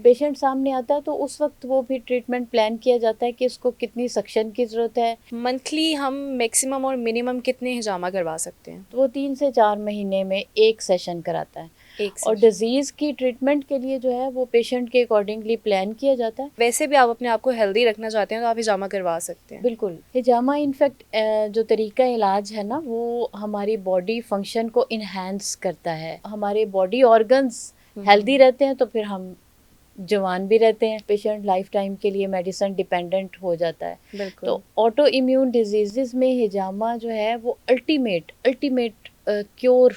Patient सामने आता है तो उस वक्त वो भी ट्रीटमेंट प्लान किया जाता है कि इसको कितनी सक्शन की ज़रूरत है। मंथली हम मैक्सिमम और मिनिमम कितने हिजामा करवा सकते हैं? तो वो 3 से 4 महीने में एक सेशन कराता है। एक और सेशन। डिज़ीज़ की ट्रीटमेंट के लिए जो है वो पेशेंट के अकॉर्डिंगली प्लान किया जाता है। वैसे भी आप अपने आप को हेल्दी रखना चाहते हैं तो आप हिजामा करवा सकते हैं। बिल्कुल, हिजामा इनफैक्ट जो तरीका इलाज है ना वो हमारी बॉडी फंक्शन को इन्हांस करता है। हमारे बॉडी ऑर्गन्स हेल्दी रहते हैं तो फिर हम जवान भी रहते हैं। पेशेंट लाइफ टाइम के लिए मेडिसिन डिपेंडेंट हो जाता है। बिल्कुल। तो ऑटो इम्यून डिजीज़ में हिजामा जो है वो अल्टीमेट क्योर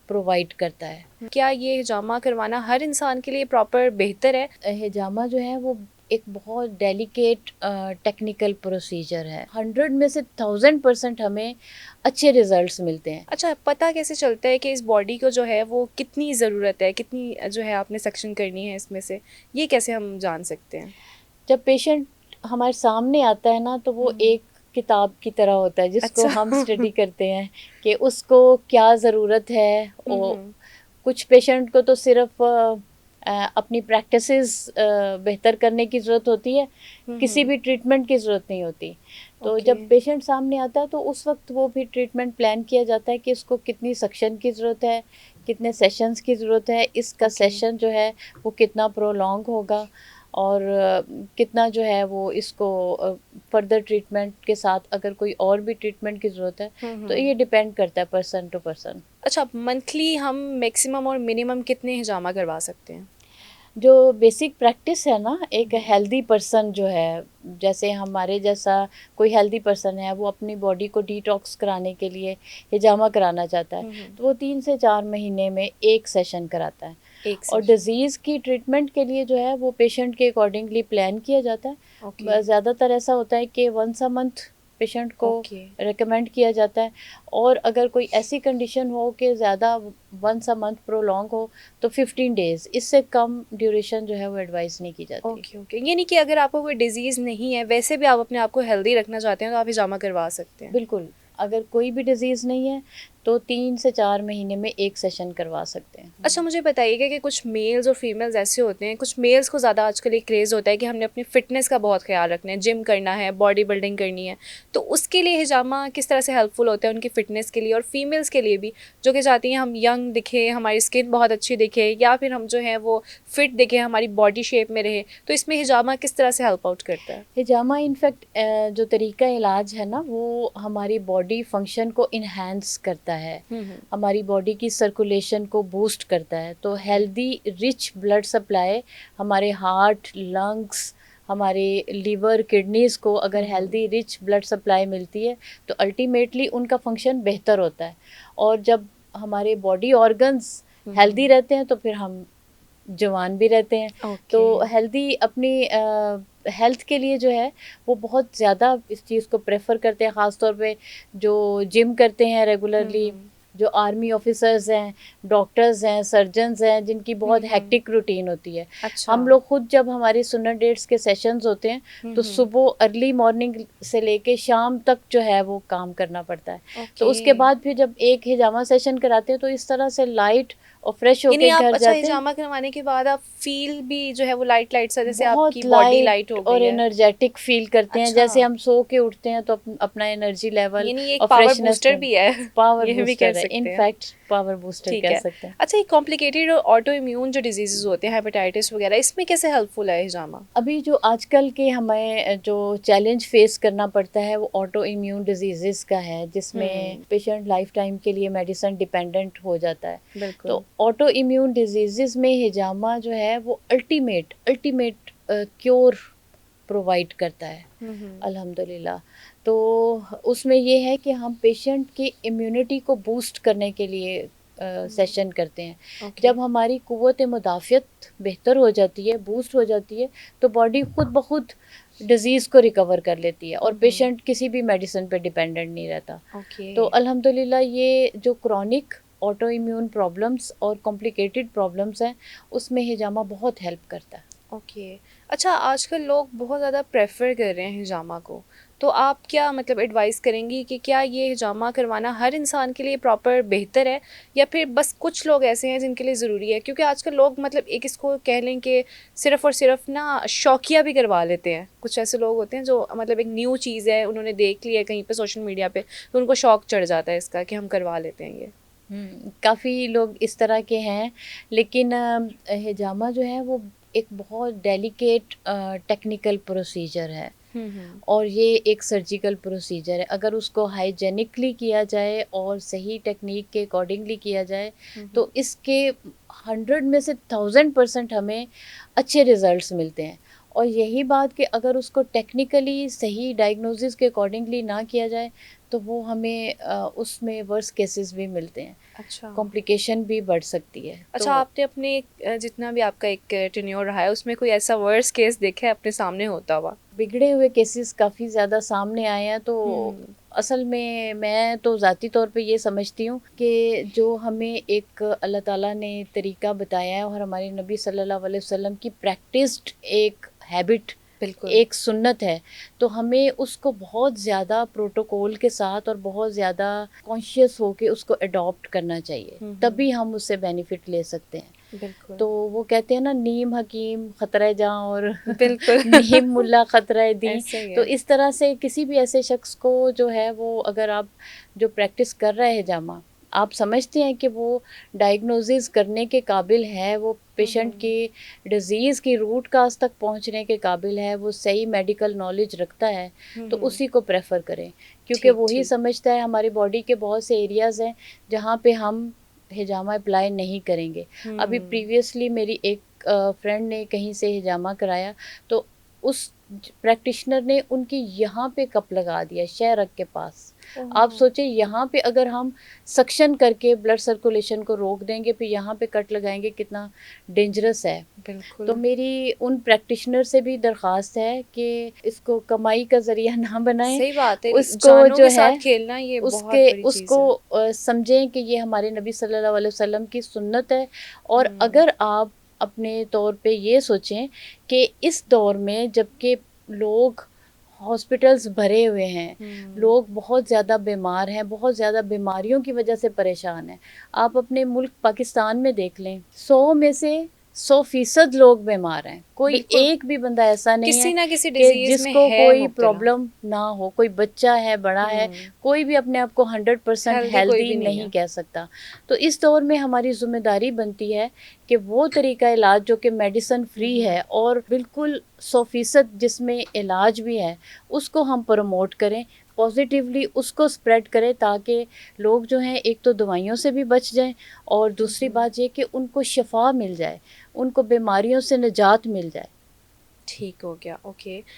प्रोवाइड करता है। क्या ये हिजामा करवाना हर इंसान के लिए प्रॉपर बेहतर है? हिजामा जो है वो एक बहुत डेलिकेट टेक्निकल प्रोसीजर है। 100 में से 1000% हमें अच्छे रिजल्ट्स मिलते हैं। अच्छा, पता कैसे चलता है कि इस बॉडी को जो है वो कितनी ज़रूरत है, कितनी जो है आपने सेक्शन करनी है इसमें से, ये कैसे हम जान सकते हैं? जब पेशेंट हमारे सामने आता है ना तो वो एक किताब की तरह होता है जिसको अच्छा। हम स्टडी करते हैं कि उसको क्या ज़रूरत है। और कुछ पेशेंट को तो सिर्फ अपनी प्रैक्टिसेस बेहतर करने की ज़रूरत होती है, किसी भी ट्रीटमेंट की ज़रूरत नहीं होती। तो ओके। जब पेशेंट सामने आता है तो उस वक्त वो भी ट्रीटमेंट प्लान किया जाता है कि इसको कितनी सक्शन की ज़रूरत है, कितने सेशंस की ज़रूरत है, इसका सेशन जो है वो कितना प्रोलॉन्ग होगा और कितना जो है वो इसको फर्दर ट्रीटमेंट के साथ अगर कोई और भी ट्रीटमेंट की ज़रूरत है तो ये डिपेंड करता है पर्सन टू पर्सन। अच्छा, मंथली हम मैक्सिमम और मिनिमम कितने हिजामा करवा सकते हैं? जो बेसिक प्रैक्टिस है ना, एक हेल्दी पर्सन जो है, जैसे हमारे जैसा कोई हेल्दी पर्सन है वो अपनी बॉडी को डिटॉक्स कराने के लिए हिजामा कराना चाहता है तो वो 3 से 4 महीने में एक सेशन कराता है। एक और सेशन। डिज़ीज़ की ट्रीटमेंट के लिए जो है वो पेशेंट के अकॉर्डिंगली प्लान किया जाता है। ओके। ज़्यादातर ऐसा होता है कि वंस अ मंथ पेशेंट को ओके। रिकमेंड किया जाता है। और अगर कोई ऐसी कंडीशन हो कि ज़्यादा वंस अ मंथ प्रोलॉन्ग हो तो 15 डेज़, इससे कम ड्यूरेशन जो है वो एडवाइस नहीं की जाती। ओके। ओके, ये नहीं कि अगर आपको कोई डिजीज़ नहीं है, वैसे भी आप अपने आप को हेल्दी रखना चाहते हैं तो आप हिजामा करवा सकते हैं। बिल्कुल, अगर कोई भी डिज़ीज़ नहीं है तो 3 से 4 महीने में एक सेशन करवा सकते हैं। अच्छा, मुझे बताइएगा कि कुछ मेल्स और फीमेल्स ऐसे होते हैं, कुछ मेल्स को ज़्यादा आजकल एक क्रेज़ होता है कि हमने अपनी फ़िटनेस का बहुत ख्याल रखना है, जिम करना है, बॉडी बिल्डिंग करनी है, तो उसके लिए हिजामा किस तरह से हेल्पफुल होता है उनकी फ़िटनेस के लिए, और फीमेल्स के लिए भी जो कि चाहती हैं हम यंग दिखें, हमारी स्किन बहुत अच्छी दिखे, या फिर हम जो है वो फिट दिखें, हमारी बॉडी शेप में रहे, तो इसमें हिजामा किस तरह से हेल्प आउट करता है? हिजामा इनफैक्ट जो तरीका इलाज है ना वो हमारी बॉडी फंक्शन को इन्हांस करता है, हमारी बॉडी की सर्कुलेशन को बूस्ट करता है। तो हेल्दी रिच ब्लड सप्लाई हमारे हार्ट, लंग्स, हमारे लीवर, किडनीज़ को अगर हेल्दी रिच ब्लड सप्लाई मिलती है तो अल्टीमेटली उनका फंक्शन बेहतर होता है। और जब हमारे बॉडी ऑर्गन्स हेल्दी रहते हैं तो फिर हम जवान भी रहते हैं। तो ओके। हेल्दी अपनी हेल्थ के लिए जो है वो बहुत ज़्यादा इस चीज़ को प्रेफर करते हैं, ख़ास तौर पे जो जिम करते हैं रेगुलरली, जो आर्मी ऑफिसर्स हैं, डॉक्टर्स हैं, सर्जन्स हैं, जिनकी बहुत हेक्टिक रूटीन होती है। अच्छा। हम लोग खुद जब हमारे सुनर डेट्स के सेशंस होते हैं तो सुबह अर्ली मॉर्निंग से लेके शाम तक जो है वो काम करना पड़ता है। तो उसके बाद फिर जब एक हिजामा सेशन कराते हैं तो इस तरह से लाइट और फ्रेश यानी होके आप, घर अच्छा, जाते हैं। हिजामा करवाने के बाद आप फील भी जो है वो लाइट लाइट सा, जैसे आपकी बहुत बॉडी लाइट लाइट हो और गई है। एनर्जेटिक फील करते हैं, अच्छा, जैसे हम सो के उठते हैं तो अपना एनर्जी लेवल यानी ये एक और पावर फ्रेशनेस बूस्टर में भी है। पावर ये भी कह बूस्टर है, सकते हैं। इनफैक्ट पावर बूस्टर ठीक कह है। सकते हैं। अच्छा, ये कॉम्प्लिकेटेड और ऑटो इम्यून जो डिजीजेस होते हैं, हेपेटाइटिस वगैरह, इसमें कैसे हेल्पफुल है हिजामा? अभी जो आजकल के हमें जो चैलेंज फेस करना पड़ता है वो ऑटो इम्यून डिजीज़ का है, जिसमें पेशेंट लाइफ टाइम के लिए मेडिसिन डिपेंडेंट हो जाता है। बिल्कुल। तो ऑटो इम्यून डिजीज़ में हिजामा जो है वो अल्टीमेट क्योर प्रोवाइड करता है, अल्हम्दुलिल्लाह। तो उसमें ये है कि हम पेशेंट की इम्यूनिटी को बूस्ट करने के लिए सेशन करते हैं। ओके। जब हमारी कुव्वत मुदाफ़ियत बेहतर हो जाती है, बूस्ट हो जाती है, तो बॉडी खुद ब खुद डिज़ीज़ को रिकवर कर लेती है और पेशेंट किसी भी मेडिसिन पे डिपेंडेंट नहीं रहता। ओके। तो अल्हम्दुलिल्लाह ये जो क्रॉनिक ऑटो इम्यून प्रॉब्लम्स और कॉम्प्लिकेटेड प्रॉब्लम्स हैं उसमें हिजामा बहुत हेल्प करता है। ओके। अच्छा, आजकल लोग बहुत ज़्यादा प्रेफर कर रहे हैं हिजामा को, तो आप क्या मतलब एडवाइस करेंगी कि क्या ये हिजामा करवाना हर इंसान के लिए प्रॉपर बेहतर है, या फिर बस कुछ लोग ऐसे हैं जिनके लिए ज़रूरी है? क्योंकि आजकल लोग मतलब एक इसको कह लें कि सिर्फ़ और सिर्फ ना शौकिया भी करवा लेते हैं। कुछ ऐसे लोग होते हैं जो मतलब एक न्यू चीज़ है, उन्होंने देख लिया है कहीं पे सोशल मीडिया पे, तो उनको शौक चढ़ जाता है इसका कि हम करवा लेते हैं ये। काफ़ी लोग इस तरह के हैं, लेकिन हिजामा जो है वो एक बहुत डेलिकेट टेक्निकल प्रोसीजर है, और ये एक सर्जिकल प्रोसीजर है। अगर उसको हाइजेनिकली किया जाए और सही टेक्निक के अकॉर्डिंगली किया जाए तो इसके 100 में से 1000% हमें अच्छे रिजल्ट्स मिलते हैं। और यही बात कि अगर उसको टेक्निकली सही डायग्नोसिस के अकॉर्डिंगली ना किया जाए तो वो हमें उसमें वर्स्ट केसेस भी मिलते हैं, अच्छा। कॉम्प्लिकेशन भी बढ़ सकती है। अच्छा, तो आपने अपने जितना भी आपका एक टेन्योर रहा है उसमें कोई ऐसा वर्स्ट केस देखा है अपने सामने होता हुआ? बिगड़े हुए केसेस काफ़ी ज़्यादा सामने आए हैं। तो असल में मैं तो ज़ाती तौर पे ये समझती हूँ कि जो हमें एक अल्लाह ताला ने तरीका बताया है और हमारे नबी सल्लल्लाहु अलैहि वसल्लम की प्रैक्टिस्ड एक हैबिट, बिल्कुल। एक सुन्नत है, तो हमें उसको बहुत ज़्यादा प्रोटोकॉल के साथ और बहुत ज़्यादा कॉन्शियस होके उसको अडॉप्ट करना चाहिए, तभी हम उससे बेनिफिट ले सकते हैं। बिल्कुल। तो वो कहते हैं ना, नीम हकीम खतरा जहाँ और बिल्कुल। नीम मुल्ला खतरा दी। ऐसे ही तो है। इस तरह से किसी भी ऐसे शख्स को जो है वो, अगर आप जो प्रैक्टिस कर रहे हैं जामा, आप समझते हैं कि वो डायग्नोसिस करने के काबिल है, वो पेशेंट की डिजीज़ की रूट काज तक पहुंचने के काबिल है, वो सही मेडिकल नॉलेज रखता है, तो उसी को प्रेफर करें, क्योंकि ठीक वही ठीक। समझता है। हमारी बॉडी के बहुत से एरियाज़ हैं जहाँ पे हम हिजामा अप्लाई नहीं करेंगे। अभी प्रीवियसली मेरी एक फ्रेंड ने कहीं से हिजामा कराया, तो उस प्रैक्टिशनर ने उनकी यहाँ पे कप लगा दिया, शेरक के पास। आप सोचिए, यहाँ पे अगर हम सक्शन करके ब्लड सर्कुलेशन को रोक देंगे फिर यहाँ पे कट लगाएंगे, कितना डेंजरस है। बिल्कुल। तो मेरी उन प्रैक्टिशनर से भी दरख्वास्त है कि इसको कमाई का ज़रिया ना बनाएं, सही बात है, उसको जानों जो के है साथ खेलना ये बहुत उसके बड़ी चीज़ उसको है। समझें कि ये हमारे नबी सल्लल्लाहु अलैहि वसल्लम की सुन्नत है। और अगर आप अपने तौर पे ये सोचें कि इस दौर में जबकि लोग हॉस्पिटल्स भरे हुए हैं, लोग बहुत ज़्यादा बीमार हैं, बहुत ज़्यादा बीमारियों की वजह से परेशान हैं। आप अपने मुल्क पाकिस्तान में देख लें, 100 में से 100% लोग बीमार हैं, कोई बिल्कुल। एक भी बंदा ऐसा नहीं है किसी ना किसी कि डिजीज में जिसको है कोई मुब्तला। प्रॉब्लम ना हो। कोई बच्चा है, बड़ा है, कोई भी अपने आप को 100% हेल्दी कोई हेल्दी भी नहीं नहीं है। कह सकता। तो इस दौर में हमारी जिम्मेदारी बनती है कि वो तरीका इलाज जो कि मेडिसिन फ्री है और बिल्कुल 100% जिसमें इलाज भी है, उसको हम प्रमोट करें, पॉजिटिवली उसको स्प्रेड करें, ताकि लोग जो हैं एक तो दवाइयों से भी बच जाएं, और दूसरी बात ये कि उनको शिफा मिल जाए, उनको बीमारियों से निजात मिल जाए। ठीक हो गया, ओके।